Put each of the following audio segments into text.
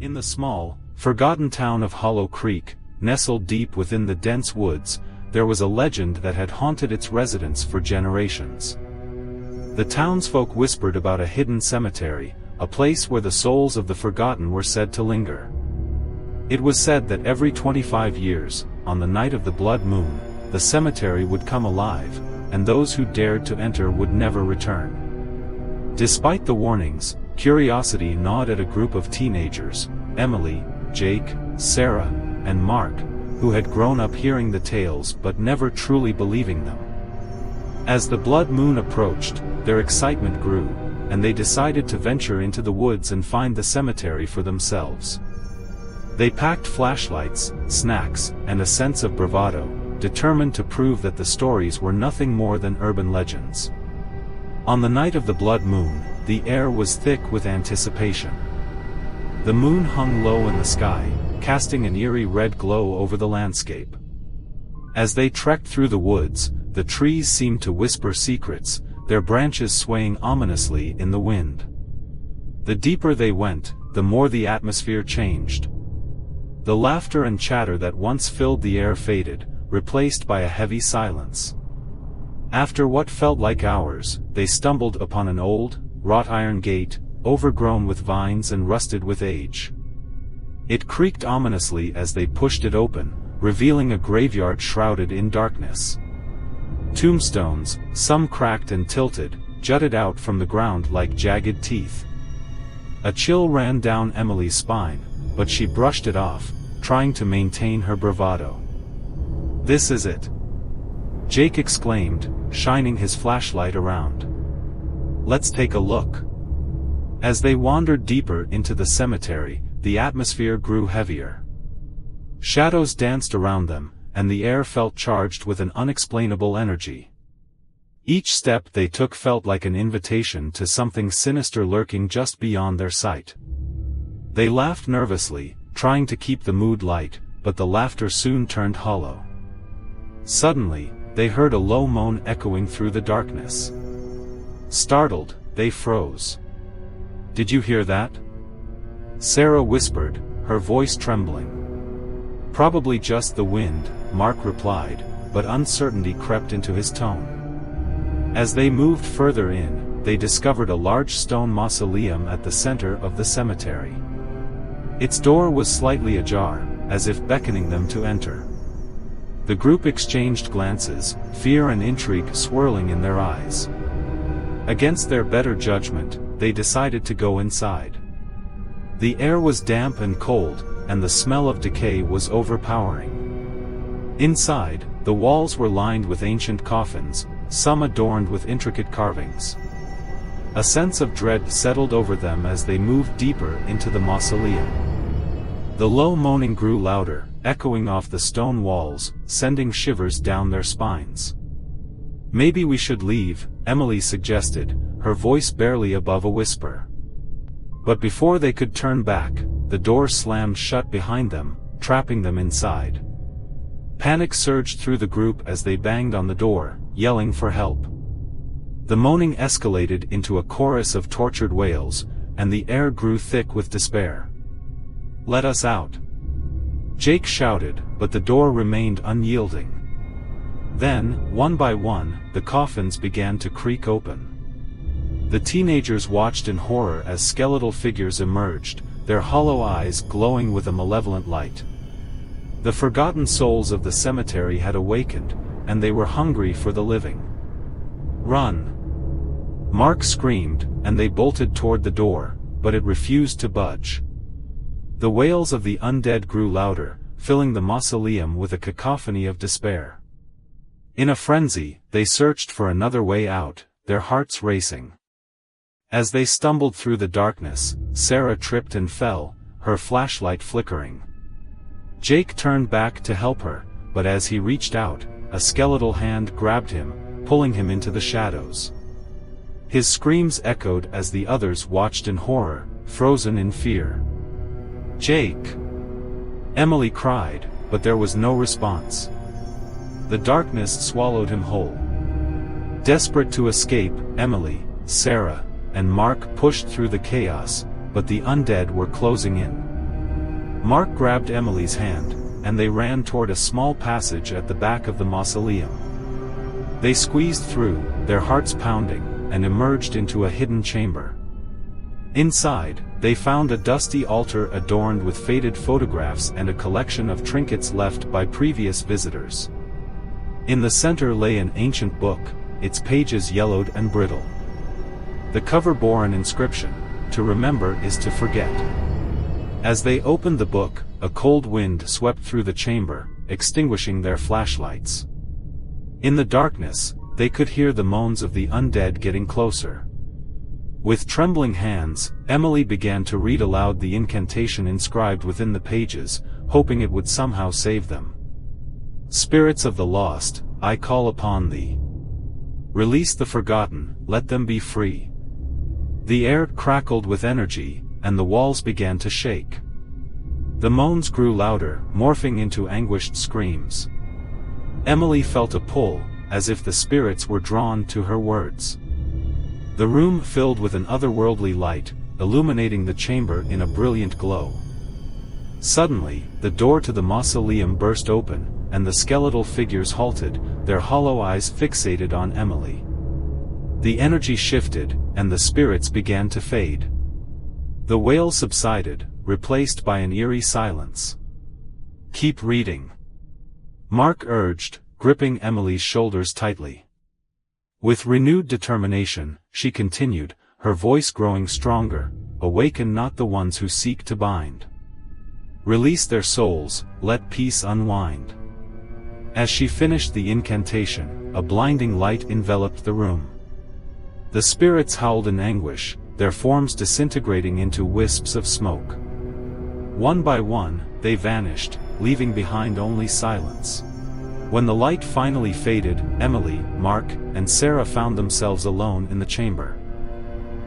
In the small, forgotten town of Hollow Creek, nestled deep within the dense woods, there was a legend that had haunted its residents for generations. The townsfolk whispered about a hidden cemetery, a place where the souls of the forgotten were said to linger. It was said that every 25 years, on the night of the blood moon, the cemetery would come alive, and those who dared to enter would never return. Despite the warnings, curiosity gnawed at a group of teenagers, Emily, Jake, Sarah, and Mark, who had grown up hearing the tales but never truly believing them. As the blood moon approached, their excitement grew, and they decided to venture into the woods and find the cemetery for themselves. They packed flashlights, snacks, and a sense of bravado, determined to prove that the stories were nothing more than urban legends. On the night of the blood moon, the air was thick with anticipation. The moon hung low in the sky, casting an eerie red glow over the landscape. As they trekked through the woods, the trees seemed to whisper secrets, their branches swaying ominously in the wind. The deeper they went, the more the atmosphere changed. The laughter and chatter that once filled the air faded, replaced by a heavy silence. After what felt like hours, they stumbled upon an old, wrought-iron gate, overgrown with vines and rusted with age. It creaked ominously as they pushed it open, revealing a graveyard shrouded in darkness. Tombstones, some cracked and tilted, jutted out from the ground like jagged teeth. A chill ran down Emily's spine, but she brushed it off, trying to maintain her bravado. "This is it!" Jake exclaimed, shining his flashlight around. "Let's take a look." As they wandered deeper into the cemetery, the atmosphere grew heavier. Shadows danced around them, and the air felt charged with an unexplainable energy. Each step they took felt like an invitation to something sinister lurking just beyond their sight. They laughed nervously, trying to keep the mood light, but the laughter soon turned hollow. Suddenly, they heard a low moan echoing through the darkness. Startled, they froze. "Did you hear that?" Sarah whispered, her voice trembling. "Probably just the wind," Mark replied, but uncertainty crept into his tone. As they moved further in, they discovered a large stone mausoleum at the center of the cemetery. Its door was slightly ajar, as if beckoning them to enter. The group exchanged glances, fear and intrigue swirling in their eyes. Against their better judgment, they decided to go inside. The air was damp and cold, and the smell of decay was overpowering. Inside, the walls were lined with ancient coffins, some adorned with intricate carvings. A sense of dread settled over them as they moved deeper into the mausoleum. The low moaning grew louder, echoing off the stone walls, sending shivers down their spines. "Maybe we should leave," Emily suggested, her voice barely above a whisper. But before they could turn back, the door slammed shut behind them, trapping them inside. Panic surged through the group as they banged on the door, yelling for help. The moaning escalated into a chorus of tortured wails, and the air grew thick with despair. "Let us out!" Jake shouted, but the door remained unyielding. Then, one by one, the coffins began to creak open. The teenagers watched in horror as skeletal figures emerged, their hollow eyes glowing with a malevolent light. The forgotten souls of the cemetery had awakened, and they were hungry for the living. "Run!" Mark screamed, and they bolted toward the door, but it refused to budge. The wails of the undead grew louder, filling the mausoleum with a cacophony of despair. In a frenzy, they searched for another way out, their hearts racing. As they stumbled through the darkness, Sarah tripped and fell, her flashlight flickering. Jake turned back to help her, but as he reached out, a skeletal hand grabbed him, pulling him into the shadows. His screams echoed as the others watched in horror, frozen in fear. "Jake!" Emily cried, but there was no response. The darkness swallowed him whole. Desperate to escape, Emily, Sarah, and Mark pushed through the chaos, but the undead were closing in. Mark grabbed Emily's hand, and they ran toward a small passage at the back of the mausoleum. They squeezed through, their hearts pounding, and emerged into a hidden chamber. Inside, they found a dusty altar adorned with faded photographs and a collection of trinkets left by previous visitors. In the center lay an ancient book, its pages yellowed and brittle. The cover bore an inscription, "To remember is to forget." As they opened the book, a cold wind swept through the chamber, extinguishing their flashlights. In the darkness, they could hear the moans of the undead getting closer. With trembling hands, Emily began to read aloud the incantation inscribed within the pages, hoping it would somehow save them. "Spirits of the lost, I call upon thee. Release the forgotten, let them be free." The air crackled with energy, and the walls began to shake. The moans grew louder, morphing into anguished screams. Emily felt a pull, as if the spirits were drawn to her words. The room filled with an otherworldly light, illuminating the chamber in a brilliant glow. Suddenly, the door to the mausoleum burst open, and the skeletal figures halted, their hollow eyes fixated on Emily. The energy shifted, and the spirits began to fade. The wail subsided, replaced by an eerie silence. "Keep reading," Mark urged, gripping Emily's shoulders tightly. With renewed determination, she continued, her voice growing stronger, "Awaken not the ones who seek to bind. Release their souls, let peace unwind." As she finished the incantation, a blinding light enveloped the room. The spirits howled in anguish, their forms disintegrating into wisps of smoke. One by one, they vanished, leaving behind only silence. When the light finally faded, Emily, Mark, and Sarah found themselves alone in the chamber.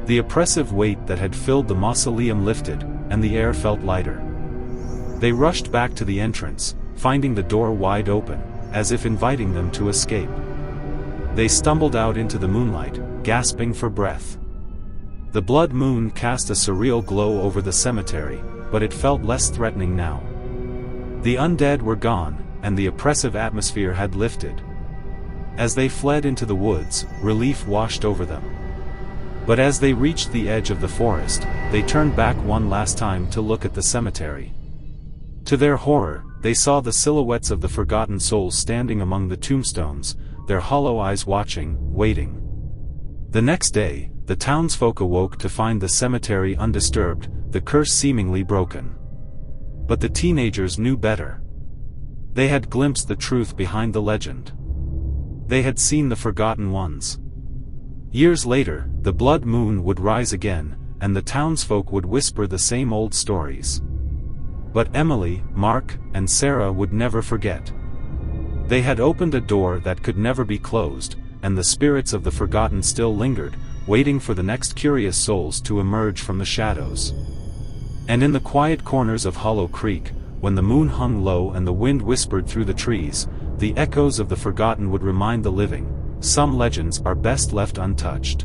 The oppressive weight that had filled the mausoleum lifted, and the air felt lighter. They rushed back to the entrance, finding the door wide open, as if inviting them to escape. They stumbled out into the moonlight, gasping for breath. The blood moon cast a surreal glow over the cemetery, but it felt less threatening now. The undead were gone, and the oppressive atmosphere had lifted. As they fled into the woods, relief washed over them. But as they reached the edge of the forest, they turned back one last time to look at the cemetery. To their horror, they saw the silhouettes of the forgotten souls standing among the tombstones, their hollow eyes watching, waiting. The next day, the townsfolk awoke to find the cemetery undisturbed, the curse seemingly broken. But the teenagers knew better. They had glimpsed the truth behind the legend. They had seen the forgotten ones. Years later, the blood moon would rise again, and the townsfolk would whisper the same old stories. But Emily, Mark, and Sarah would never forget. They had opened a door that could never be closed, and the spirits of the forgotten still lingered, waiting for the next curious souls to emerge from the shadows. And in the quiet corners of Hollow Creek, when the moon hung low and the wind whispered through the trees, the echoes of the forgotten would remind the living, some legends are best left untouched.